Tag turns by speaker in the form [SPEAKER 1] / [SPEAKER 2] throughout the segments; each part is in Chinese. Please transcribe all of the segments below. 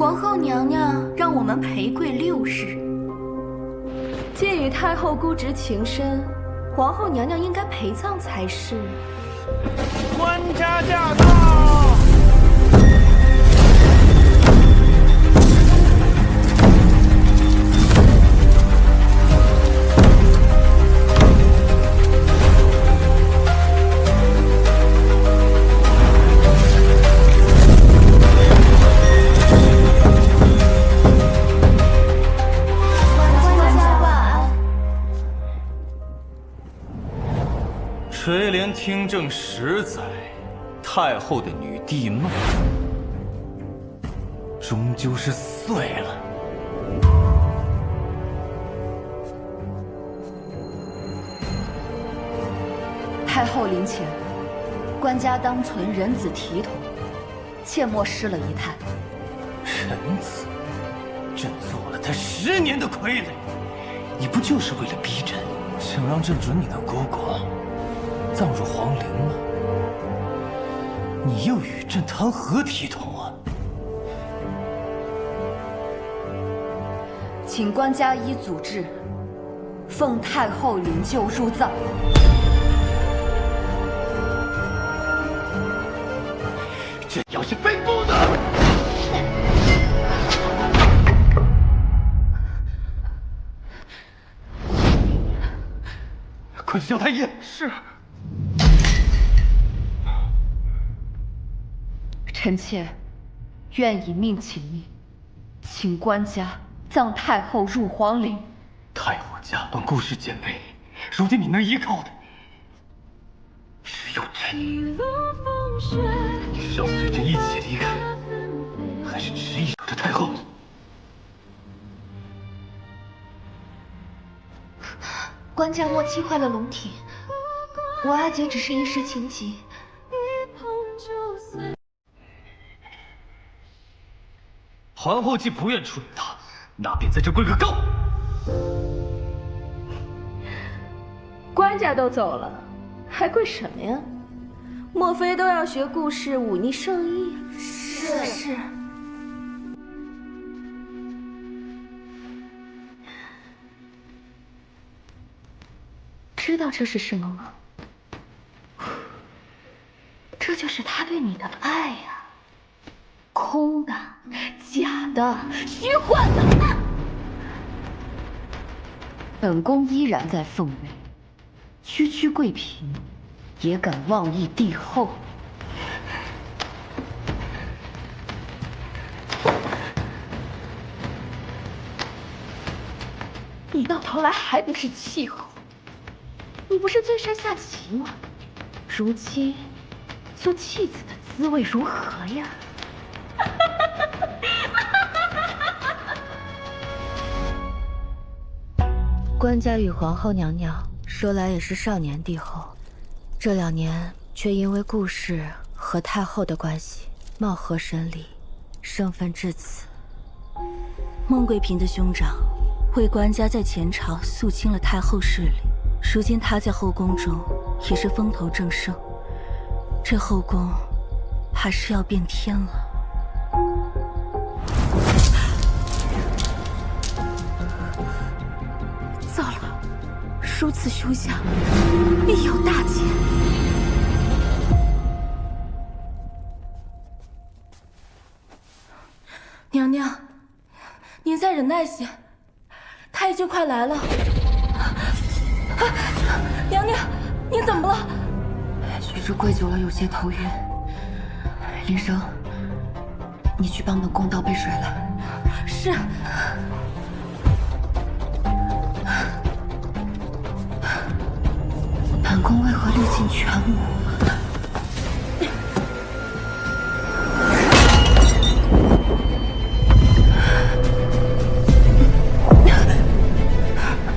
[SPEAKER 1] 皇后娘娘让我们陪跪6日。既与太后姑侄情深，皇后娘娘应该陪葬才是。
[SPEAKER 2] 官家驾到！
[SPEAKER 3] 垂帘听政10载，太后的女帝梦终究是碎了。
[SPEAKER 1] 太后临前，官家当存人子体统，切莫失了仪态。
[SPEAKER 3] 臣子，朕做了他10年的傀儡，你不就是为了逼朕，想让朕准你的姑姑葬入皇陵吗？你又与朕谈何体统啊？
[SPEAKER 1] 请官家依祖制，奉太后灵柩入葬。
[SPEAKER 3] 朕要是非不得！快去叫太医！是。
[SPEAKER 1] 臣妾愿以命请命，请官家葬太后入皇陵。
[SPEAKER 3] 太后家中故事简微，如今你能依靠的只有朕。你是要随朕一起离开，还是执意守着太后？
[SPEAKER 4] 官家莫气坏了龙体，我阿姐只是一时情急。
[SPEAKER 3] 皇后既不愿处理他，那便在这跪个够。
[SPEAKER 1] 官家都走了，还跪什么呀？莫非都要学顾氏忤逆圣意？是。
[SPEAKER 4] 知道这是什么吗？这就是他对你的爱呀。空的、假的、虚幻的。
[SPEAKER 1] 本宫依然在奉位，区区贵嫔也敢妄议帝后。
[SPEAKER 4] 你到头来还不是气候？你不是醉山下棋吗？如今做弃子的滋味如何呀？
[SPEAKER 1] 官家与皇后娘娘说来也是少年帝后，这2年却因为顾氏和太后的关系貌合神离，生分至此。孟贵嫔的兄长为官家在前朝肃清了太后势力，如今他在后宫中也是风头正盛，这后宫还是要变天了。
[SPEAKER 4] 糟了，如此凶相，必有大劫。
[SPEAKER 1] 娘娘，您再忍耐些，他已经快来了。娘娘，您怎么了？
[SPEAKER 4] 许是跪久了有些头晕。林生，你去帮本宫倒杯水来。
[SPEAKER 1] 是。
[SPEAKER 4] 本宫为何历尽全无？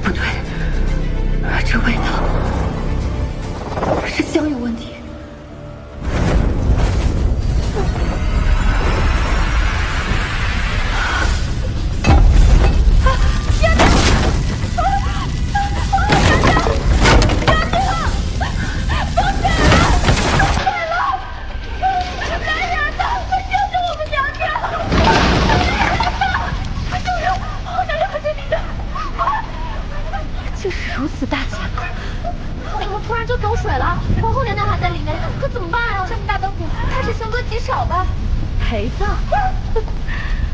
[SPEAKER 4] 不对，这味道是香有问题。陪葬，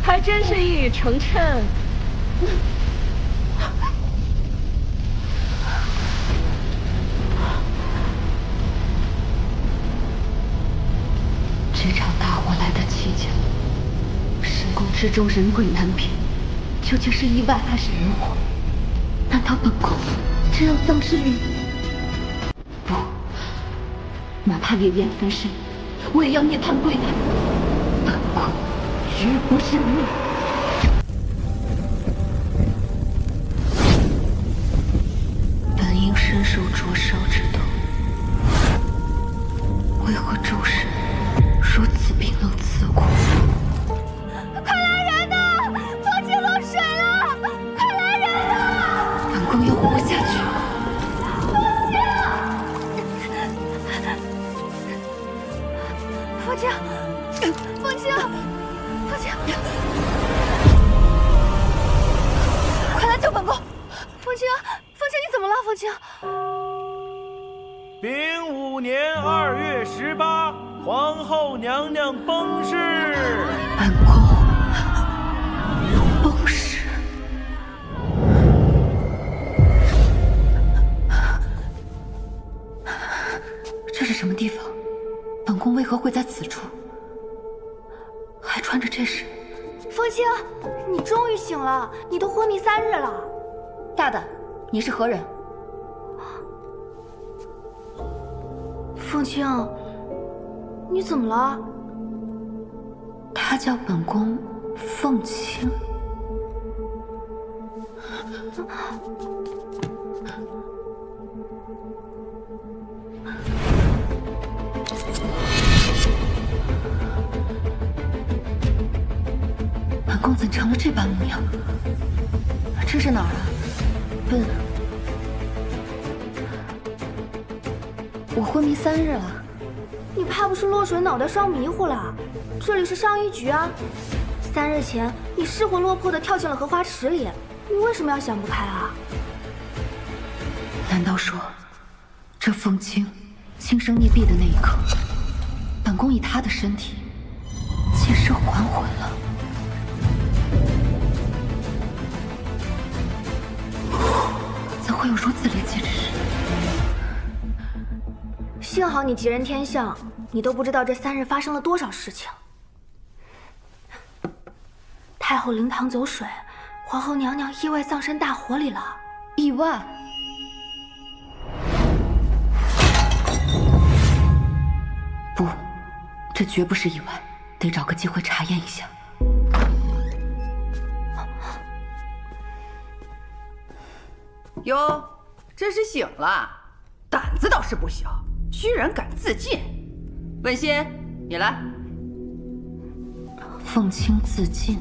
[SPEAKER 4] 还真是一语成谶。这场大火来得蹊跷，深宫之中人鬼难辨，究竟是意外还是人祸？难道本宫真要丧失于？不，哪怕烈焰焚身，我也要涅槃归来。本宫绝不是命。本应深受灼烧之痛，为何周身如此冰冷刺骨？快来人呐！父亲落水了！快来人啊！本宫要活下去。父亲，父亲，父亲，快来救本宫！父亲，父亲，你怎么了？父亲。
[SPEAKER 2] 丙午年2月18，皇后娘娘崩逝。
[SPEAKER 4] 本宫崩逝。这是什么地方？本宫为何会在此处？还穿着这身？
[SPEAKER 5] 风清，你终于醒了，你都昏迷3日了。
[SPEAKER 4] 大的，你是何人？
[SPEAKER 5] 凤清，你怎么了？
[SPEAKER 4] 他叫本宫凤清。本宫怎成了这般模样？这是哪儿啊？我昏迷3日了。
[SPEAKER 5] 你怕不是落水脑袋烧迷糊了？这里是上医局啊。3日前你失魂落魄的跳进了荷花池里，你为什么要想不开啊？
[SPEAKER 4] 难道说，这凤清轻生溺毙的那一刻，本宫以她的身体借尸还魂了？怎会有如此猎奇之事？
[SPEAKER 5] 幸好你吉人天相，你都不知道这3日发生了多少事情。太后灵堂走水，皇后娘娘意外葬身大火里了。
[SPEAKER 4] 意外？不，这绝不是意外，得找个机会查验一下。
[SPEAKER 6] 哟，真是醒了，胆子倒是不小，居然敢自尽。问心，你来。
[SPEAKER 4] 凤清自尽，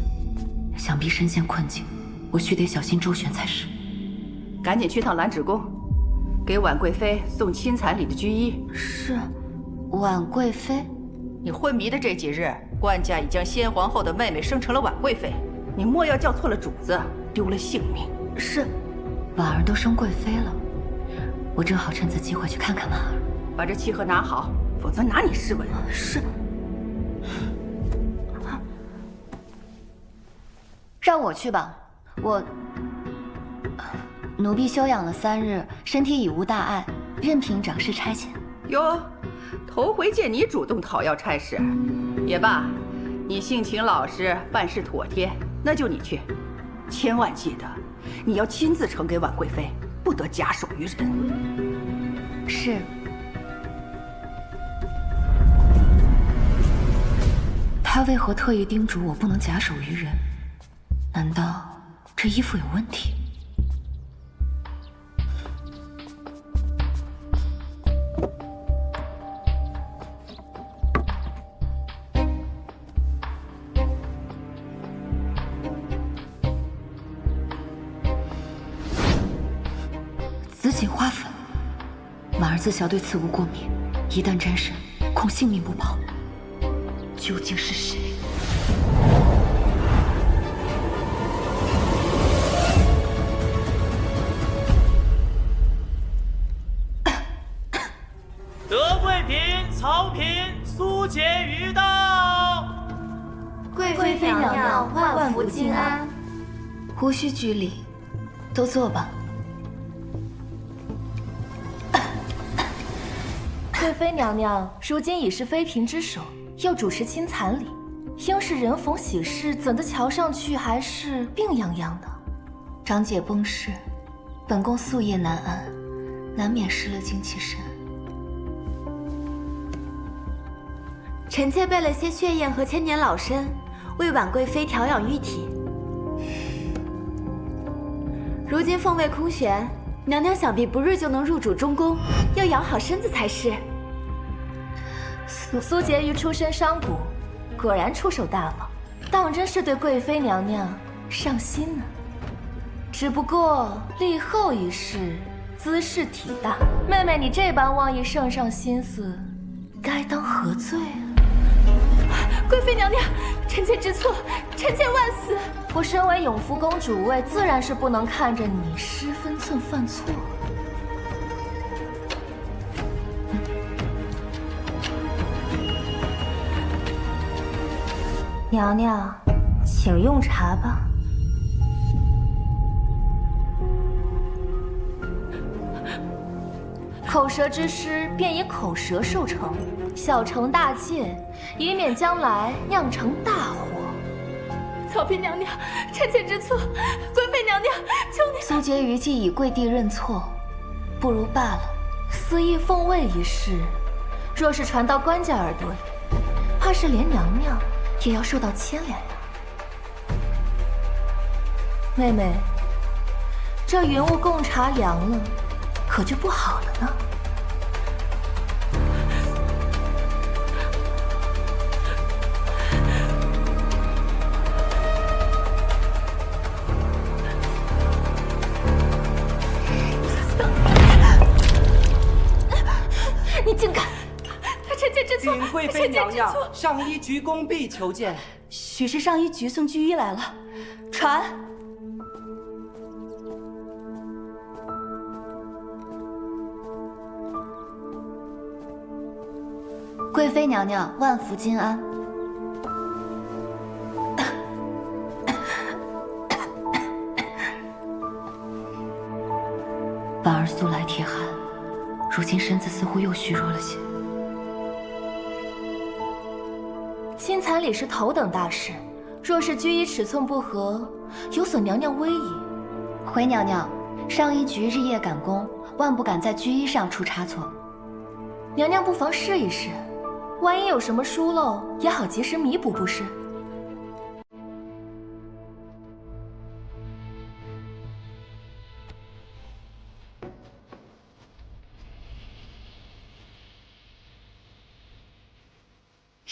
[SPEAKER 4] 想必身陷困境，我须得小心周旋才是。
[SPEAKER 6] 赶紧去趟兰芷宫，给婉贵妃送亲彩礼的居衣。
[SPEAKER 4] 是，婉贵妃。
[SPEAKER 6] 你昏迷的这几日，官家已将先皇后的妹妹生成了婉贵妃，你莫要叫错了主子，丢了性命。
[SPEAKER 5] 是。
[SPEAKER 4] 婉儿都升贵妃了，我正好趁此机会去看看婉儿。
[SPEAKER 6] 把这契合拿好，否则拿你试问。
[SPEAKER 5] 是。
[SPEAKER 1] 让我去吧，奴婢休养了3日，身体已无大碍，任凭长侍差遣。
[SPEAKER 6] 哟，头回见你主动讨要差事，也罢，你性情老实，办事妥帖，那就你去，千万记得。你要亲自呈给婉贵妃，不得假手于人。
[SPEAKER 1] 是。
[SPEAKER 4] 他为何特意叮嘱我不能假手于人？难道这衣服有问题？紫锦花粉，婉儿自小对此物过敏，一旦沾身，恐性命不保。究竟是谁？
[SPEAKER 2] 德贵嫔、曹嫔、苏婕妤到。
[SPEAKER 4] 妃娘娘万福金安。
[SPEAKER 1] 无需拘礼，都坐吧。
[SPEAKER 4] 贵妃娘娘如今已是妃嫔之首，又主持亲残礼，应是人逢喜事，怎的瞧上去还是病怏怏的？
[SPEAKER 1] 长姐崩逝，本宫夙夜难安，难免失了精气神。
[SPEAKER 7] 臣妾备了些血燕和千年老参，为婉贵妃调养玉体。如今凤位空悬，娘娘想必不日就能入主中宫，要养好身子才是。
[SPEAKER 4] 苏婕妤出身商贾，果然出手大方，当真是对贵妃娘娘上心呢。只不过立后一事，姿势体大，妹妹你这般妄议圣上心思，该当何罪啊？
[SPEAKER 7] 贵妃娘娘，臣妾知错，臣妾万死。
[SPEAKER 4] 我身为永福宫主位，自然是不能看着你失分寸犯错。娘娘，请用茶吧。口舌之师，便以口舌受惩，小惩大戒，以免将来酿成大祸。
[SPEAKER 7] 曹嫔娘娘，臣妾知错，贵妃娘娘，求你。
[SPEAKER 1] 苏婕妤既已跪地认错，不如罢了。
[SPEAKER 4] 私议凤位一事，若是传到官家耳朵里，怕是连娘娘也要受到牵连了。妹妹，这云雾贡茶凉了，可就不好了呢。你竟敢！
[SPEAKER 7] 臣妾知错，
[SPEAKER 8] 禀贵妃娘娘，上衣局恭毕求见。
[SPEAKER 4] 许是上衣局送居医来了，传。
[SPEAKER 1] 贵妃娘娘万福金安。婉儿素来铁汉，如今身子似乎又虚弱了些。
[SPEAKER 4] 亲残礼是头等大事，若是居医尺寸不合，有损娘娘威仪。
[SPEAKER 1] 回娘娘，上衣局日夜赶工，万不敢在居医上出差错。
[SPEAKER 4] 娘娘不妨试一试，万一有什么疏漏，也好及时弥补，不是？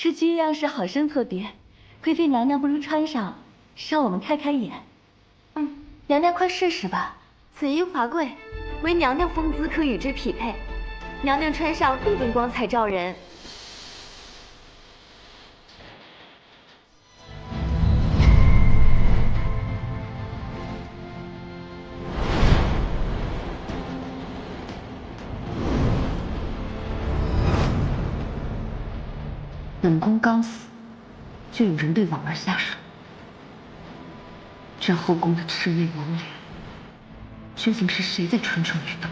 [SPEAKER 9] 这居样式好生特别，贵妃娘娘不如穿上，让我们开开眼。
[SPEAKER 4] 娘娘快试试吧。
[SPEAKER 7] 此衣华贵，唯娘娘风姿可与之匹配，娘娘穿上必定光彩照人。
[SPEAKER 9] 本宫刚死，就有人对婉儿下手，这后宫的魑魅魍魉，究竟是谁在蠢蠢欲动？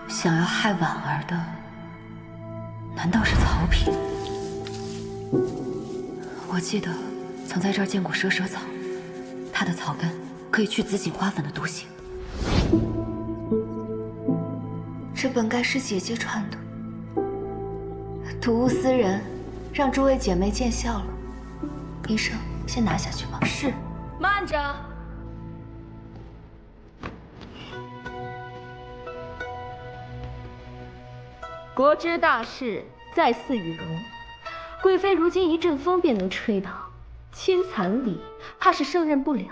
[SPEAKER 1] 想要害婉儿的，难道是曹丕？我记得曾在这儿见过蛇舌草，它的草根可以去紫荆花粉的毒性。这本该是姐姐传的，睹物思人，让诸位姐妹见笑了。医生，先拿下去吧。
[SPEAKER 4] 是。慢着。
[SPEAKER 9] 国之大事，在祀与戎。贵妃如今一阵风便能吹倒，亲残礼怕是胜任不了，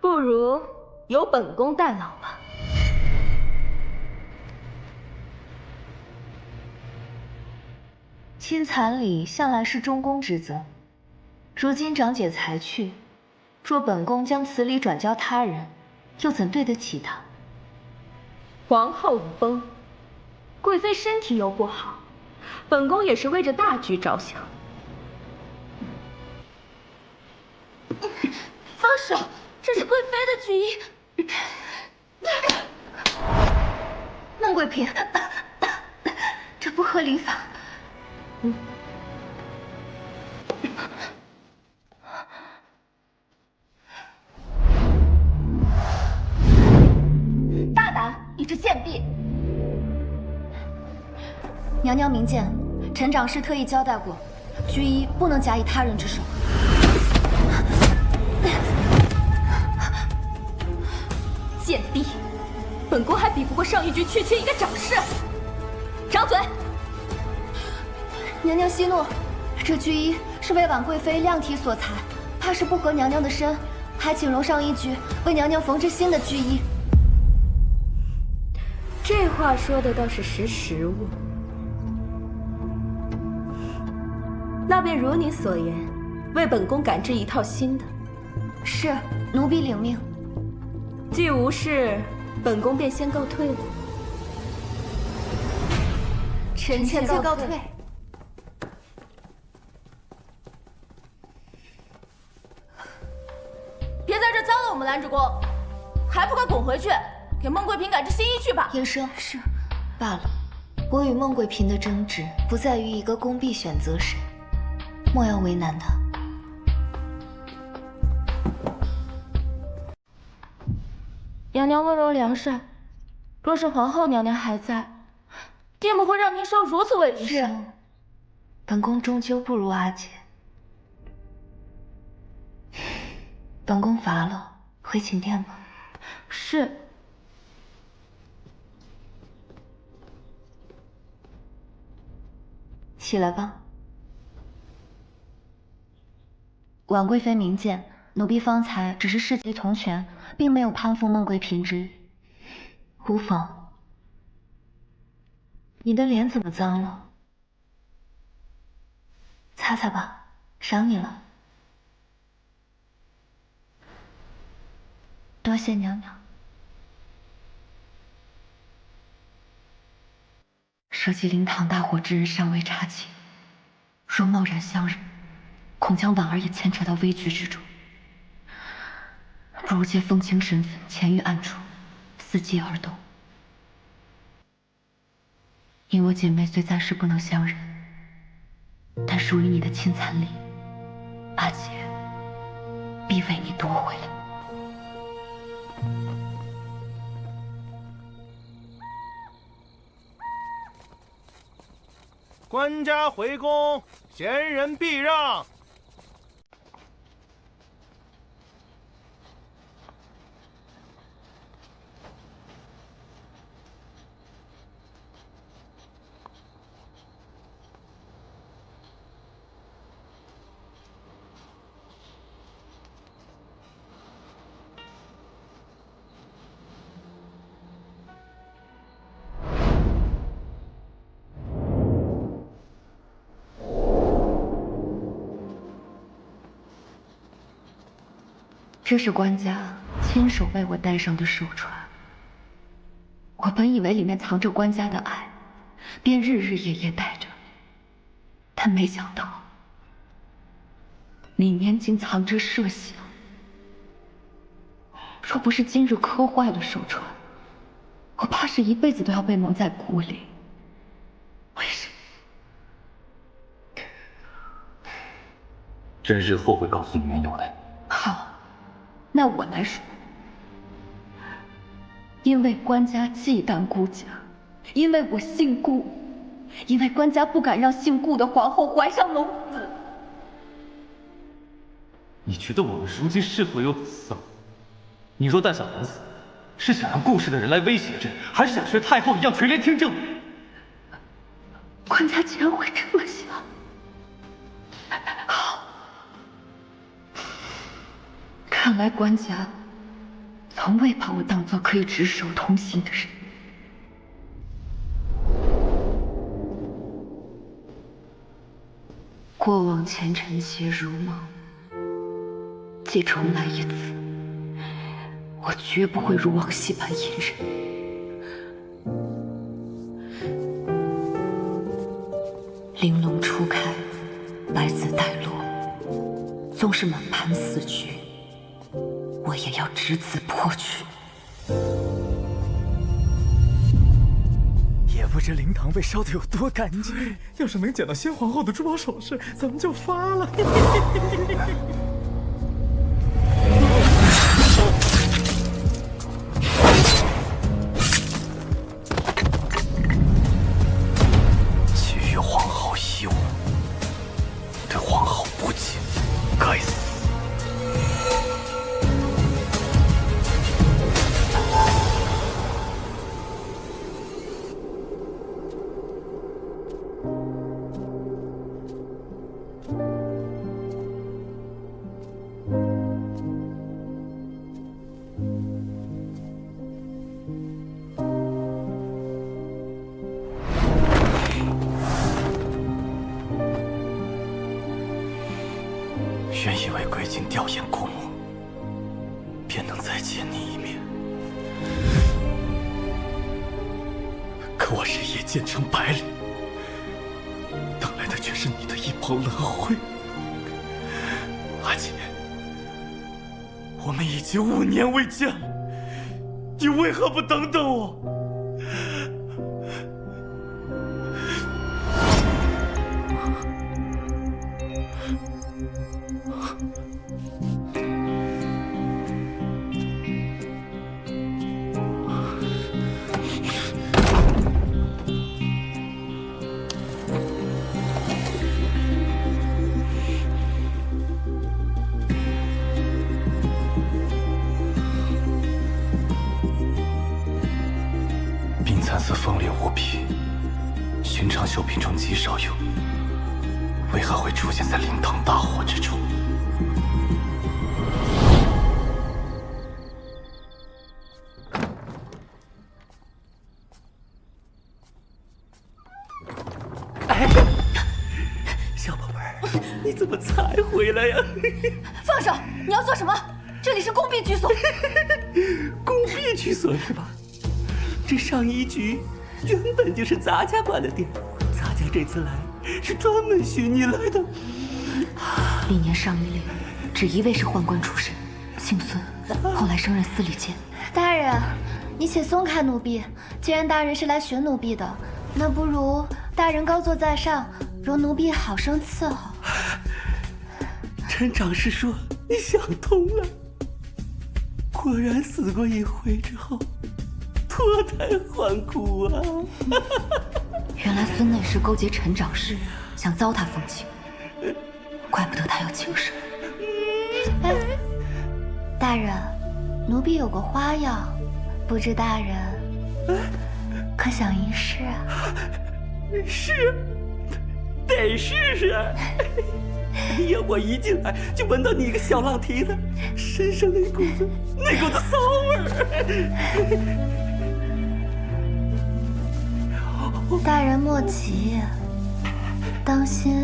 [SPEAKER 9] 不如由本宫代劳吧。
[SPEAKER 1] 亲残礼向来是中宫之责，如今长姐才去，若本宫将此礼转交他人，又怎对得起她？
[SPEAKER 9] 皇后崩，贵妃身体又不好，本宫也是为着大局着想。
[SPEAKER 5] 放手，这是贵妃的菊衣。孟贵嫔，这不合礼法。大胆，你这贱婢！娘娘明鉴，陈长侍特意交代过，菊衣不能假以他人之手。贱婢！本宫还比不过上一局区区一个长侍。张嘴！娘娘息怒，这菊衣是为婉贵妃量体所裁，怕是不合娘娘的身，还请容上一局为娘娘缝制新的菊衣。
[SPEAKER 9] 这话说的倒是实物。那便如你所言，为本宫赶制一套新的。
[SPEAKER 5] 是，奴婢领命。
[SPEAKER 9] 既无事，本宫便先告退了。
[SPEAKER 5] 臣妾告退。
[SPEAKER 7] 别在这脏了我们兰之宫，还不快滚回去，给孟贵嫔赶制新衣去吧。
[SPEAKER 5] 燕生是，罢了。我与孟贵嫔的争执不在于一个宫婢选择谁，莫要为难她。
[SPEAKER 9] 娘娘温柔良善，若是皇后娘娘还在，定不会让您受如此委屈。
[SPEAKER 5] 是，本宫终究不如阿姐。本宫乏了，回寝殿吧。
[SPEAKER 9] 是。
[SPEAKER 5] 起来吧。婉贵妃明鉴，奴婢方才只是视其同权，并没有攀附孟贵嫔之意。无妨。你的脸怎么脏了？擦擦吧，赏你了。多谢娘娘。社稷灵堂大火之日尚未查清，若贸然相认，恐将婉儿也牵扯到危局之中。不如借凤卿身份潜于暗处，伺机而动。你我姐妹虽暂时不能相认，但属于你的亲残礼，阿姐必为你夺回来。
[SPEAKER 2] 官家回宫，闲人避让。
[SPEAKER 5] 这是官家亲手为我戴上的手镯，我本以为里面藏着官家的爱，便日日夜夜戴着，但没想到里面竟藏着麝香。若不是今日磕坏了手镯，我怕是一辈子都要被蒙在鼓里。为什么？
[SPEAKER 3] 朕日后会告诉你缘由的。
[SPEAKER 5] 好，那我来说。因为官家忌惮顾家，因为我姓顾，因为官家不敢让姓顾的皇后怀上龙子。
[SPEAKER 3] 你觉得我们如今是否有死了？你若诞下龙子，是想让顾氏的人来威胁朕，还是想学太后一样垂帘听政？
[SPEAKER 5] 官家竟然会这么想？好，看来官家从未把我当作可以执手同行的人。过往前尘皆如梦，既重来一次，我绝不会如往昔般隐忍。玲珑初开，百子待落，纵是满盘死局，我也要只字破去。
[SPEAKER 3] 也不知灵堂被烧得有多干净，要是能捡到先皇后的珠宝首饰，咱们就发了。其余皇后遗物，对皇后不敬，该死！原以为归京吊唁故墓，便能再见你一面，可我日夜兼程百里，等来的却是你的一捧冷灰。阿姐，我们已经5年未见了，你为何不等等我？冰蚕丝锋利无比，寻常绣品中极少有，为何会出现在灵堂大火之中？哎，小宝贝儿，你怎么才回来呀？
[SPEAKER 7] 放手！你要做什么？这里是宫婢居所。
[SPEAKER 8] 宫婢居所是吧？这上一局原本就是咱家管的店，咱家这次来是专门寻你来的。
[SPEAKER 5] 历年上一令，只一位是宦官出身，姓孙，后来升任司礼监。
[SPEAKER 7] 大人，你且松开奴婢。既然大人是来寻奴婢的，那不如大人高坐在上，容奴婢好生伺候。
[SPEAKER 8] 陈长师说你想通了，果然死过一回之后，脱胎换骨啊！
[SPEAKER 5] 原来孙内侍勾结陈长师，想糟蹋风情，怪不得他要轻生。
[SPEAKER 7] 哎，大人，奴婢有个花样，不知大人可想一试啊？
[SPEAKER 8] 是，得试试。哎呀，我一进来就闻到你一个小浪蹄子身上那股子骚味儿。
[SPEAKER 7] 大人莫急，当心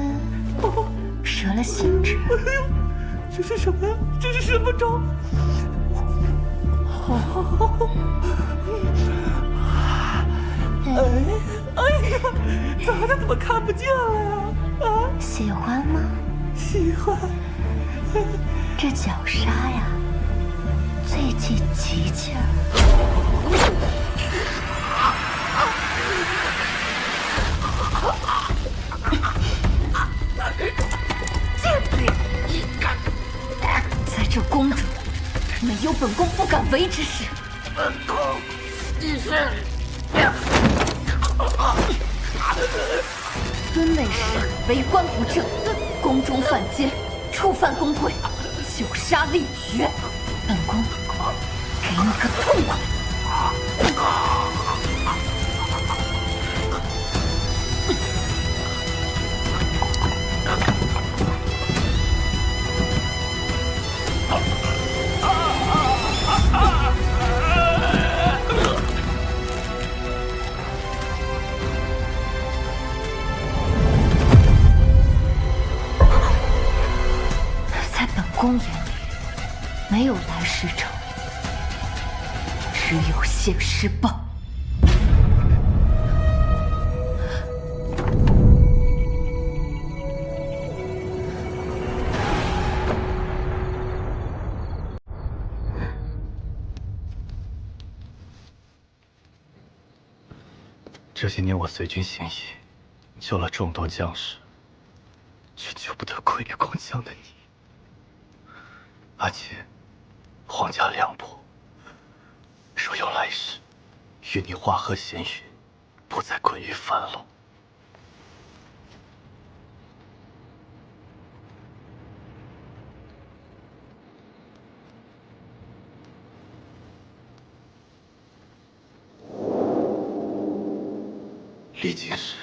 [SPEAKER 7] 折了性子。
[SPEAKER 8] 哎呦，这是什么呀？这是什么招？哎呀，咱俩怎么看不见了呀？啊，
[SPEAKER 7] 喜欢吗？
[SPEAKER 8] 喜欢。
[SPEAKER 7] 这绞杀呀，最忌急劲儿。
[SPEAKER 5] 在这宫中，没有本宫不敢为之事。
[SPEAKER 8] 本宫你是
[SPEAKER 5] 孙内侍为官不正，宫中犯奸，触犯宫规，绞杀立决。本宫给你个痛快！在本宫眼里，没有来世仇，只有现世报。
[SPEAKER 3] 这些年我随军行医，救了众多将士，却救不得溃灭光江的你。阿姐，皇家良薄，若有来世，与你化河闲云，不再困于樊笼。历经时，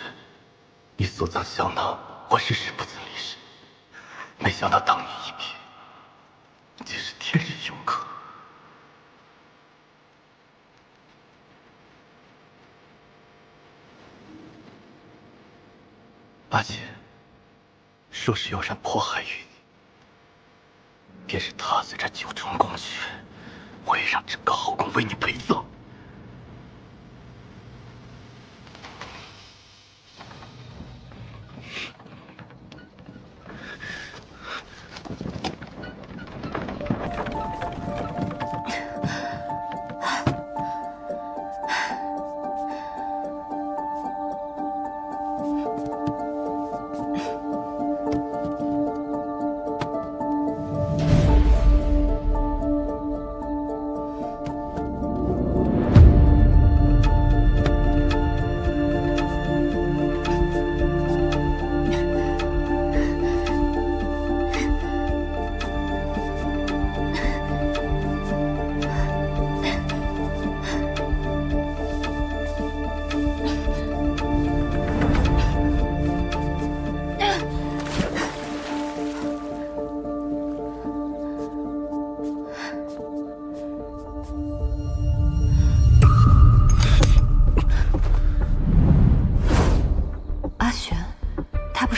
[SPEAKER 3] 你所赠香囊，我日日不曾离身。没想到当年一别，竟是天人永隔。阿姐，若是有人迫害于你，便是踏碎这九重宫阙，我也让整个后宫为你陪葬。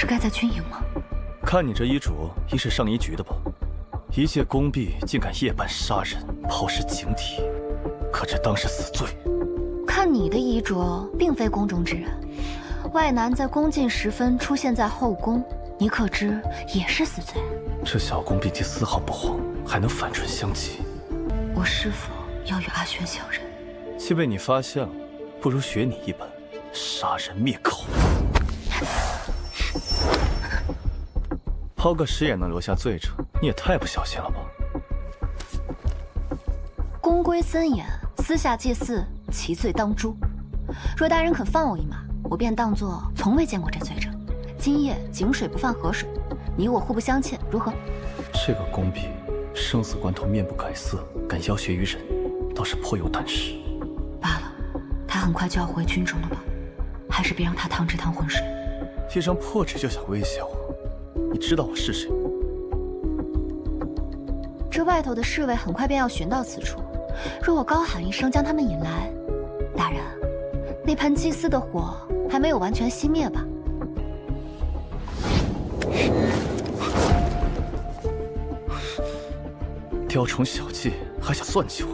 [SPEAKER 5] 该在军营吗？
[SPEAKER 3] 看你这衣着，应是上衣局的吧？一介宫婢竟敢夜半杀人，抛尸井底，可知当是死罪？
[SPEAKER 5] 看你的衣着，并非宫中之人。外男在宫禁时分出现在后宫，你可知也是死罪？
[SPEAKER 3] 这小宫婢竟丝毫不慌，还能反唇相讥。
[SPEAKER 5] 我是否要与阿轩相认？
[SPEAKER 3] 既被你发现了，不如学你一般，杀人灭口。抛个尸也能留下罪证，你也太不小心了吧！
[SPEAKER 5] 宫规森严，私下祭祀，其罪当诛。若大人肯放我一马，我便当作从未见过这罪证。今夜井水不犯河水，你我互不相欠，如何？
[SPEAKER 3] 这个宫婢生死关头面不改色，敢要挟于人，倒是颇有胆识。
[SPEAKER 5] 罢了，他很快就要回军中了吧？还是别让他趟这趟浑水。
[SPEAKER 3] 一张破纸就想威胁我？你知道我是谁？
[SPEAKER 5] 这外头的侍卫很快便要寻到此处，若我高喊一声将他们引来，大人，那盆祭祀的火还没有完全熄灭吧？
[SPEAKER 3] 雕虫小技，还想算计我？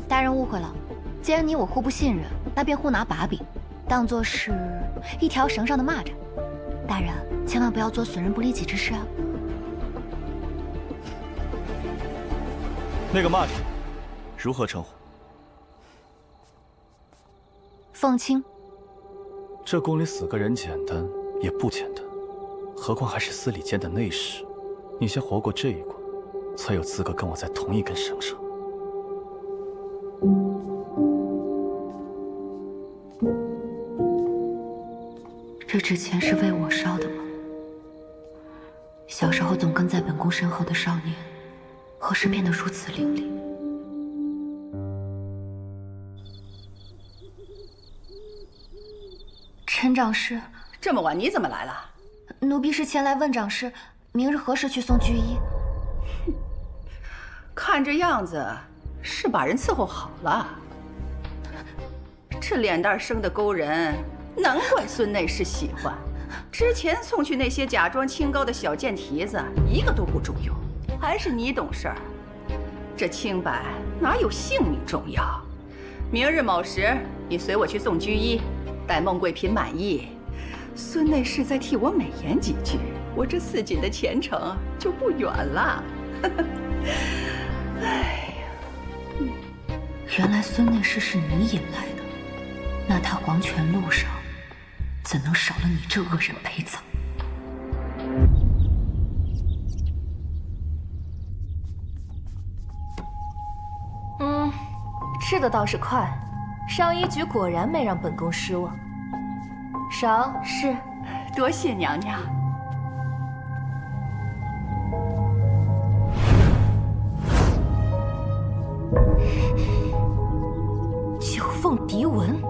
[SPEAKER 5] 大人误会了，既然你我互不信任，那便互拿把柄，当作是一条绳上的蚂蚱。大人，千万不要做损人不利己之事啊！
[SPEAKER 3] 那个蚂蚱如何称呼？
[SPEAKER 5] 凤青。
[SPEAKER 3] 这宫里死个人简单也不简单，何况还是司礼监的内侍。你先活过这一关，才有资格跟我在同一根绳上。
[SPEAKER 5] 这纸钱是为我烧的吗？小时候总跟在本宫身后的少年，何时变得如此伶俐？陈长师，
[SPEAKER 6] 这么晚你怎么来了？
[SPEAKER 5] 奴婢是前来问长师，明日何时去送居医？
[SPEAKER 6] 看这样子是把人伺候好了。这脸蛋生的勾人，难怪孙内侍喜欢。之前送去那些假装清高的小贱蹄子，一个都不中用。还是你懂事儿。这清白哪有性命重要？明日卯时，你随我去送居医，待孟贵嫔满意，孙内侍再替我美言几句，我这4锦的前程就不远了。哎呀，
[SPEAKER 5] 原来孙内侍是你引来的。那他黄泉路上怎能少了你这恶人陪葬？
[SPEAKER 9] 吃的倒是快，上一局果然没让本宫失望。赏
[SPEAKER 6] 是，多谢娘娘。
[SPEAKER 9] 九凤嫡文，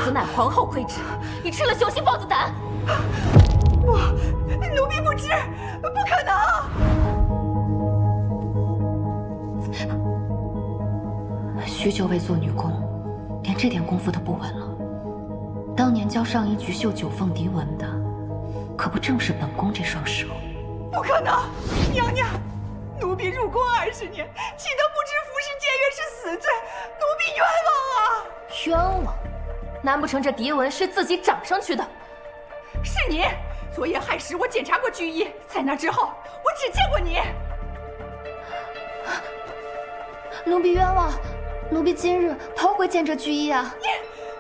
[SPEAKER 9] 此乃皇后懿旨，你吃了雄心豹子胆！
[SPEAKER 6] 不，奴婢不知，不可能！
[SPEAKER 5] 许久未做女工，连这点功夫都不稳了。当年教上一局绣九凤嫡文的，可不正是本宫这双手？
[SPEAKER 6] 不可能，娘娘，奴婢入宫20年，岂得不知服侍监狱是死罪？奴婢冤枉啊！
[SPEAKER 9] 冤枉？难不成这嫡文是自己长上去的？
[SPEAKER 6] 是你！昨夜亥时，我检查过居衣，在那之后，我只见过你。
[SPEAKER 7] 奴婢冤枉，奴婢今日逃回见这居衣啊！
[SPEAKER 6] 你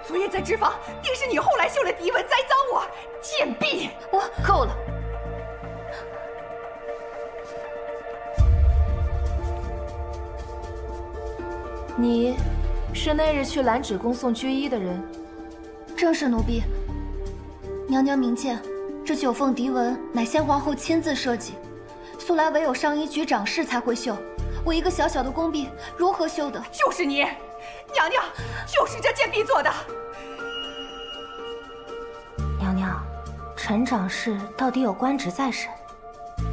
[SPEAKER 6] 昨夜在脂坊，定是你后来绣了嫡文栽赃我，贱婢！
[SPEAKER 9] 我够了。你是那日去兰芷宫送居衣的人？
[SPEAKER 7] 正是奴婢。娘娘明鉴，这九凤嫡文乃先皇后亲自设计，素来唯有上一局长侍才会绣。我一个小小的宫婢如何绣的？
[SPEAKER 6] 就是你，娘娘，就是这贱婢做的。
[SPEAKER 1] 娘娘，陈长侍到底有官职在身，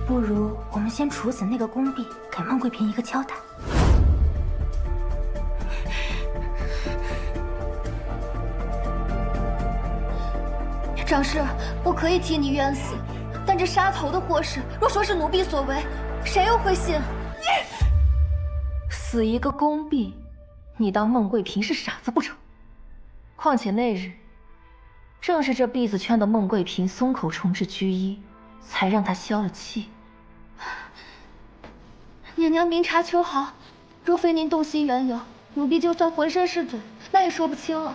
[SPEAKER 1] 不如我们先处死那个宫婢，给孟贵嫔一个交代。
[SPEAKER 7] 长侍，我可以替你冤死，但这杀头的祸事，若说是奴婢所为，谁又会信？
[SPEAKER 9] 死一个宫婢，你当孟贵嫔是傻子不成？况且那日，正是这婢子劝的孟贵嫔松口重置居衣，才让她消了气。
[SPEAKER 7] 娘娘明察秋毫，若非您洞悉缘由，奴婢就算浑身是罪，那也说不清了。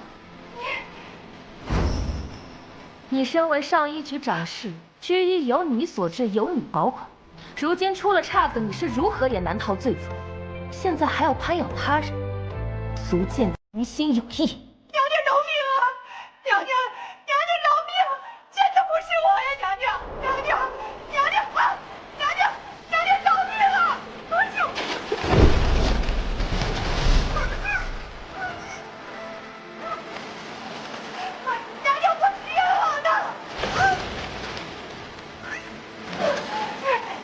[SPEAKER 9] 你身为上一局长侍，居衣由你所制，由你保管。如今出了岔子，你是如何也难逃罪责。现在还要攀咬他人，足见于心有意。
[SPEAKER 6] 娘娘饶命啊！娘娘，娘娘饶命！真的不是我呀，娘娘，娘娘，娘娘啊！娘娘，娘娘饶命啊！不是我。娘娘，我是冤枉的。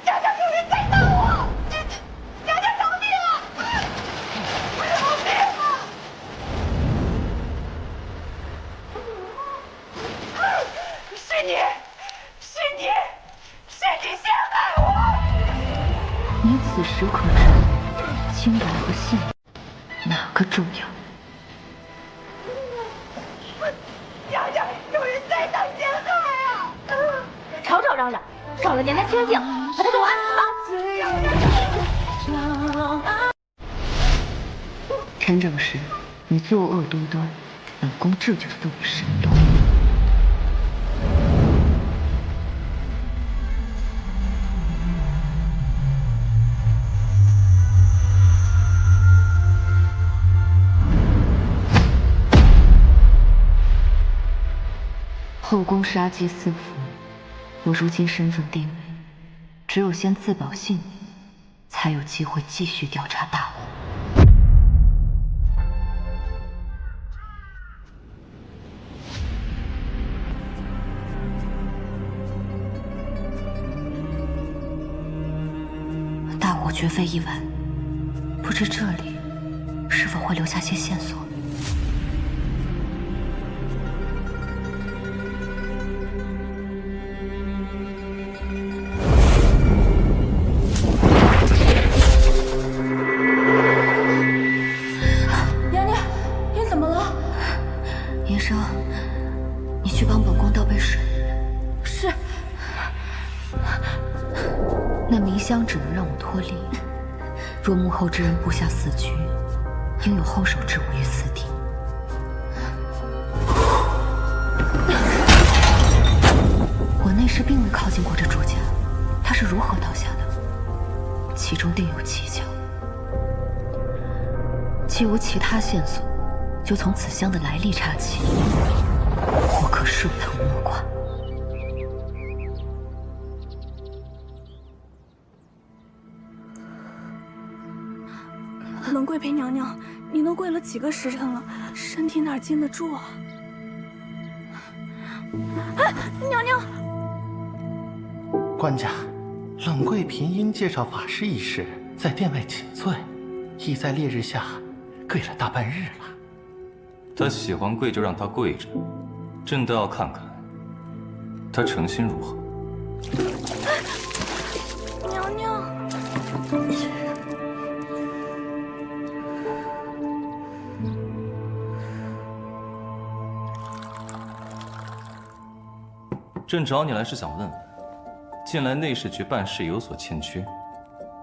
[SPEAKER 6] 娘娘，有人在打我！娘娘饶命啊！饶命啊！是你，是你，是你陷害我！
[SPEAKER 5] 你此时可知清白和信哪个重要？
[SPEAKER 6] 娘娘，有人在当陷害啊！
[SPEAKER 9] 吵吵嚷嚷，少了点点清静，把他给我按死！
[SPEAKER 5] 陈正时，你作恶多端，本宫这就送你神洞。后宫杀机四伏，我如今身份定位，只有先自保性命，才有机会继续调查大火。大火绝非意外，不知这里是否会留下些线索。
[SPEAKER 7] 娘娘，您怎么了？
[SPEAKER 5] 云生，你去帮本宫倒杯水。
[SPEAKER 7] 是。
[SPEAKER 5] 那冥香只能让我脱离，若幕后之人布下死局，应有后手之物于此地。师并未靠近过这朱家，他是如何倒下的？其中定有蹊跷。既无其他线索，就从此香的来历查起，或可顺藤摸瓜。
[SPEAKER 10] 冷贵妃娘娘，你都跪了几个时辰了，身体哪经得住啊？哎，娘娘！
[SPEAKER 11] 官家，冷贵嫔因介绍法师一事，在殿外请罪，已在烈日下跪了大半日了。
[SPEAKER 3] 他喜欢跪就让他跪着，朕倒要看看他诚心如何。
[SPEAKER 10] 娘娘。
[SPEAKER 3] 朕找你来是想问问，近来内侍局办事有所欠缺，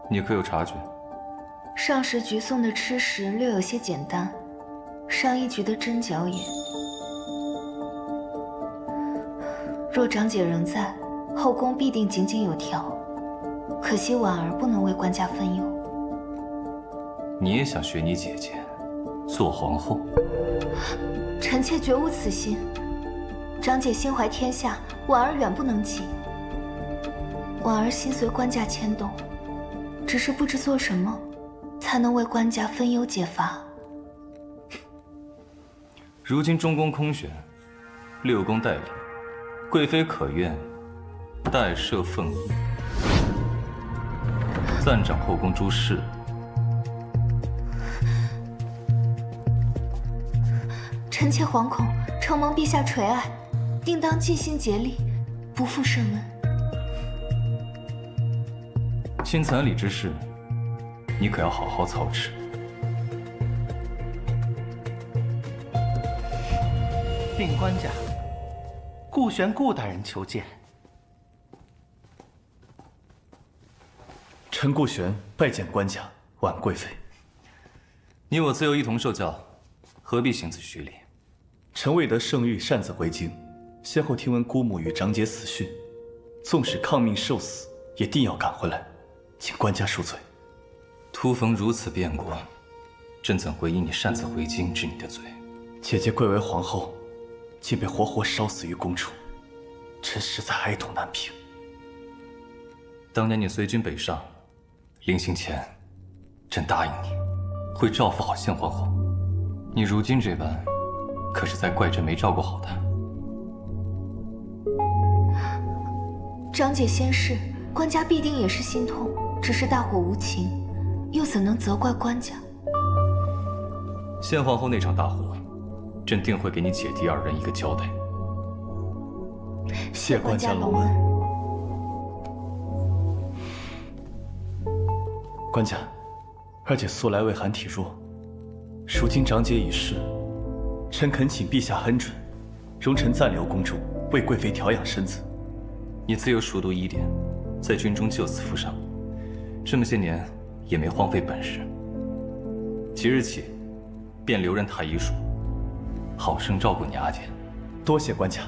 [SPEAKER 3] 你可有察觉？
[SPEAKER 7] 上食局送的吃食略有些简单，上一局的针脚也。若长姐仍在，后宫必定井井有条。可惜婉儿不能为官家分忧。
[SPEAKER 3] 你也想学你姐姐，做皇后？
[SPEAKER 7] 臣妾绝无此心。长姐心怀天下，婉儿远不能及。婉儿心随官家牵动，只是不知做什么，才能为官家分忧解乏。
[SPEAKER 3] 如今中宫空悬，6宫待领，贵妃可愿代设凤仪，暂掌后宫诸事？
[SPEAKER 7] 臣妾惶恐，承蒙陛下垂爱，定当尽心竭力，不负圣恩。
[SPEAKER 3] 亲残礼之事，你可要好好操持。
[SPEAKER 11] 禀官家，顾玄顾大人求见。
[SPEAKER 3] 臣顾玄拜见官家，婉贵妃。你我自幼一同受教，何必行此虚礼？
[SPEAKER 12] 臣为得圣谕，擅自回京，先后听闻姑母与长姐死讯，纵使抗命受死，也定要赶回来，请官家恕罪。
[SPEAKER 3] 突逢如此变故，朕怎会因你擅自回京治你的罪？
[SPEAKER 12] 姐姐贵为皇后，竟被活活烧死于宫中，臣实在哀痛难平。
[SPEAKER 3] 当年你随军北上，临行前，朕答应你，会照顾好先皇后。你如今这般，可是在怪朕没照顾好她。
[SPEAKER 7] 长姐先逝，官家必定也是心痛，只是大火无情，又怎能责怪官家？
[SPEAKER 3] 先皇后那场大火，朕定会给你姐弟2人一个交代。
[SPEAKER 12] 谢官家隆恩。官家，二姐素来为寒体弱，如今长姐已逝，臣恳请陛下恩准，容臣暂留宫中，为贵妃调养身子。
[SPEAKER 3] 你自幼熟读医典，在军中救死扶伤，这么些年也没荒废本事。即日起，便留任太医署，好生照顾你阿姐。
[SPEAKER 12] 多谢官家。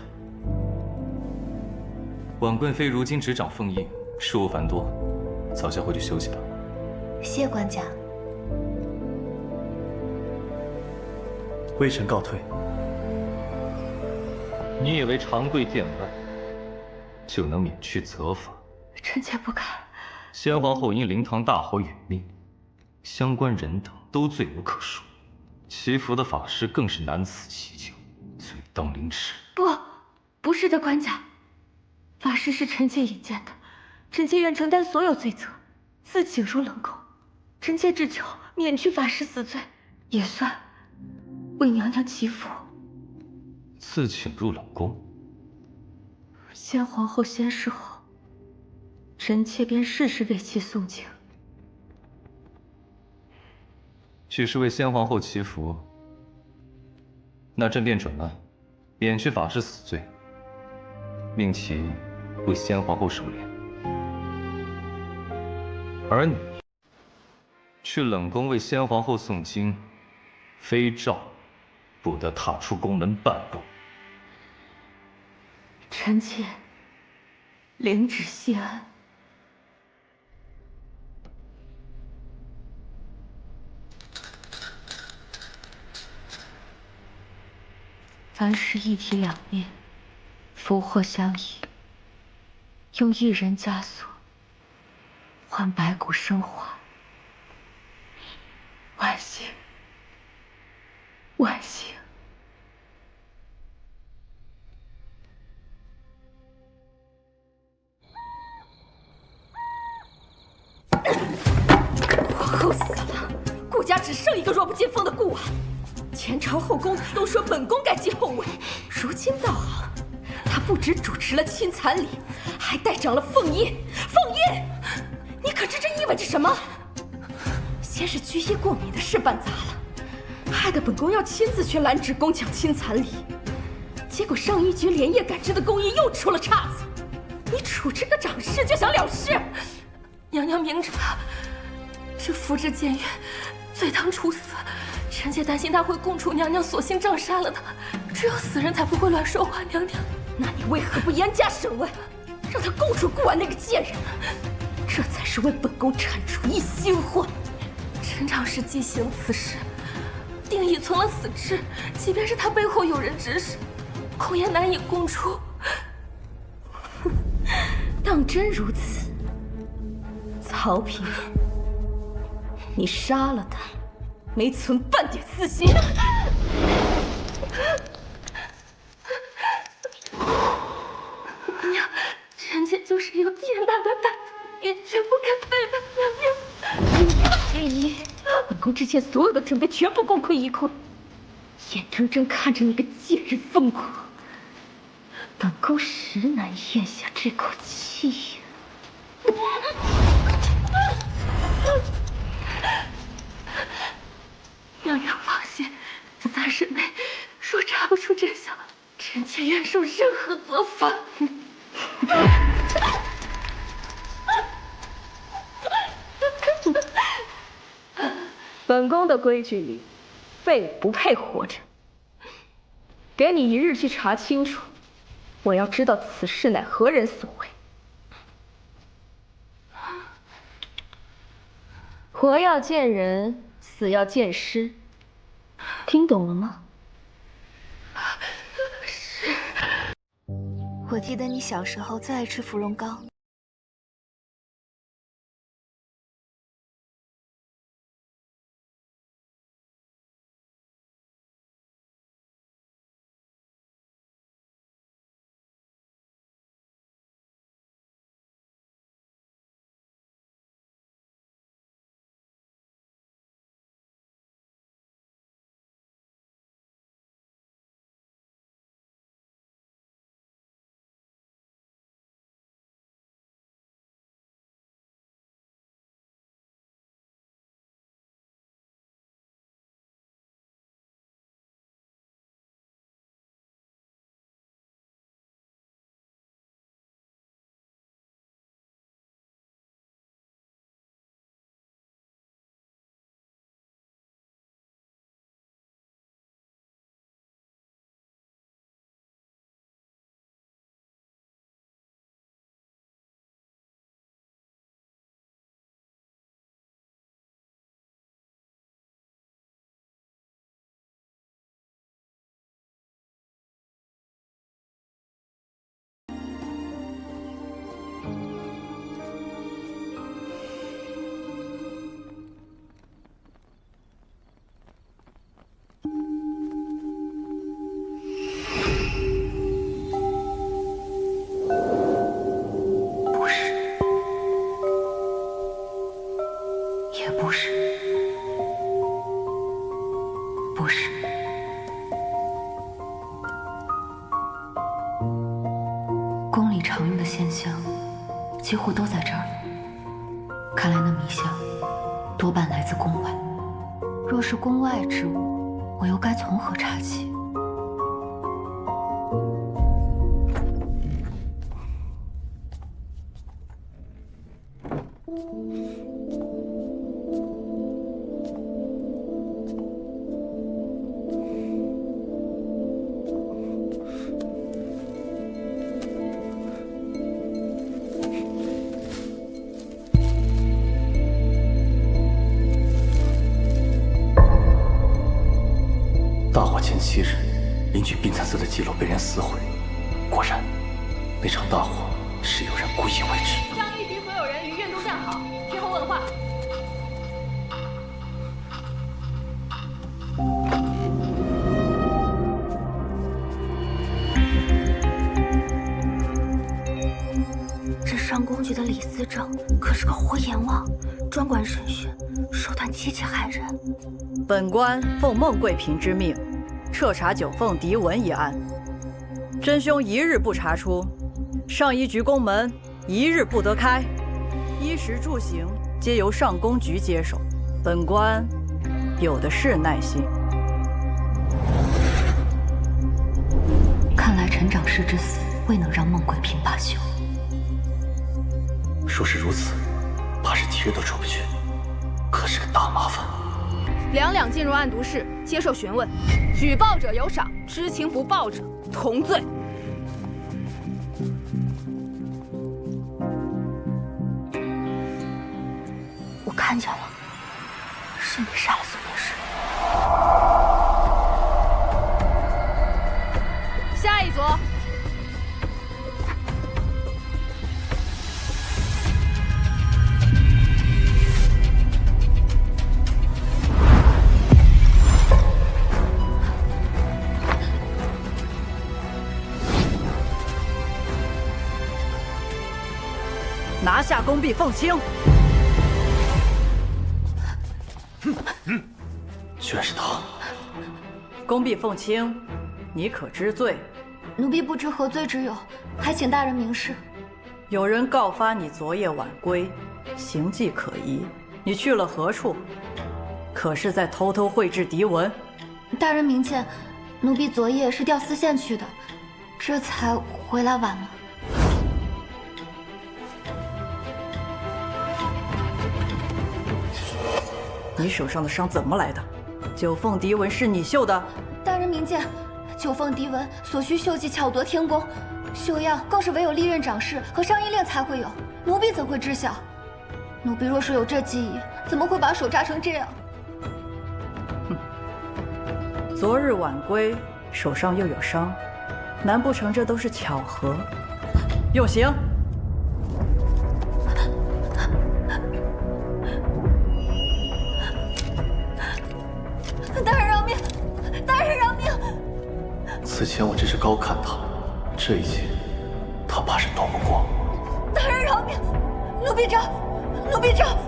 [SPEAKER 3] 婉贵妃如今执掌凤仪，事务繁多，早些回去休息吧。
[SPEAKER 7] 谢官家。
[SPEAKER 12] 微臣告退。
[SPEAKER 3] 你以为长跪殿外就能免去责罚？
[SPEAKER 5] 臣妾不敢。
[SPEAKER 3] 先皇后因灵堂大火殒命，相关人等都罪无可恕，祈福的法师更是难辞其咎，罪当凌迟。
[SPEAKER 9] 不是的，官家，法师是臣妾引荐的，臣妾愿承担所有罪责，自请入冷宫。臣妾只求免去法师死罪，也算为娘娘祈福。
[SPEAKER 3] 自请入冷宫？
[SPEAKER 9] 先皇后先逝后，臣妾便事事为其诵经。
[SPEAKER 3] 只是为先皇后祈福，那朕便准了，免去法师死罪，命其为先皇后守灵。而你去冷宫为先皇后诵经，非诏不得踏出宫门半步。
[SPEAKER 9] 臣妾领旨谢恩。凡事一体两面，福祸相依，用一人枷锁换白骨生还，万幸，万幸。
[SPEAKER 10] 皇后死了，顾家只剩一个弱不禁风的顾婉。前朝后宫都说本宫该继后位，如今倒好，她不止主持了亲残礼，还代掌了凤印。凤印，你可知这意味着什么？先是居医过敏的事办砸了，害得本宫要亲自去拦旨宫抢亲残礼，结果上医局连夜赶制的工艺又出了岔子，你处置个长事就想了事？娘娘明知道这福至监狱，罪当处死。臣妾担心他会供出娘娘，索性杖杀了他。只有死人才不会乱说话。娘娘，那你为何不严加审问，让他供出顾婉那个贱人？这才是为本宫铲除一心患。陈长史既行此事，定已存了死志，即便是他背后有人指使，恐也难以供出。当真如此，曹丕，你杀了他，没存半点私心。娘，臣妾就是有天大的胆子，也绝不敢背叛娘娘。天一，本宫之前所有的准备全部功亏一篑，眼睁睁看着那个贱人疯狂，本宫实难咽下这口气呀。娘娘放心，3日内若查不出真相，臣妾愿受任何责罚。
[SPEAKER 9] 本宫的规矩里，废不配活着。给你1日去查清楚，我要知道此事乃何人所为。活要见人，死要见尸，听懂了吗？
[SPEAKER 7] 是。我记得你小时候最爱吃芙蓉糕。宫里常用的线香，几乎都在这儿。看来那迷香多半来自宫外。若是宫外之物，我又该从何查起？
[SPEAKER 12] 前7日，邻居冰蚕寺的祭楼被人撕毁。果然，那场大火是有人故意为之。
[SPEAKER 10] 上一局所有人于院中站好，听候问话。
[SPEAKER 7] 这上公局的李司正可是个活阎王，专管审讯，手段极其骇人。
[SPEAKER 13] 本官奉孟贵嫔之命，彻查九凤嫡文一案。真凶一日不查出，上一局宫门一日不得开，衣食住行皆由上公局接手。本官有的是耐心。
[SPEAKER 5] 看来陈长师之死未能让孟贵嫔罢休。
[SPEAKER 12] 说是如此，怕是几日都出不去，可是个大麻烦。
[SPEAKER 10] 两进入案牍室接受询问，举报者有赏，知情不报者同罪。
[SPEAKER 7] 我看见了，是你杀了孙女士。
[SPEAKER 10] 下一组。
[SPEAKER 13] 拿下宫婢凤卿！
[SPEAKER 12] 居然是他！
[SPEAKER 13] 宫婢凤卿，你可知罪？
[SPEAKER 7] 奴婢不知何罪之有，还请大人明示。
[SPEAKER 13] 有人告发你昨夜晚归，行迹可疑，你去了何处？可是在偷偷绘制嫡文？
[SPEAKER 7] 大人明鉴，奴婢昨夜是调丝线去的，这才回来晚了。
[SPEAKER 13] 你手上的伤怎么来的？九凤嫡文是你绣的？
[SPEAKER 7] 大人明鉴，九凤嫡文所需绣迹巧夺天工，绣样更是唯有历任长侍和上衣令才会有，奴婢怎会知晓？奴婢若是有这技艺，怎么会把手扎成这样？
[SPEAKER 13] 昨日晚归，手上又有伤，难不成这都是巧合？用刑！
[SPEAKER 7] 大人饶命！大人饶命！
[SPEAKER 12] 此前我只是高看他，这一劫他怕是躲不过。
[SPEAKER 7] 大人饶命！奴婢招！奴婢招！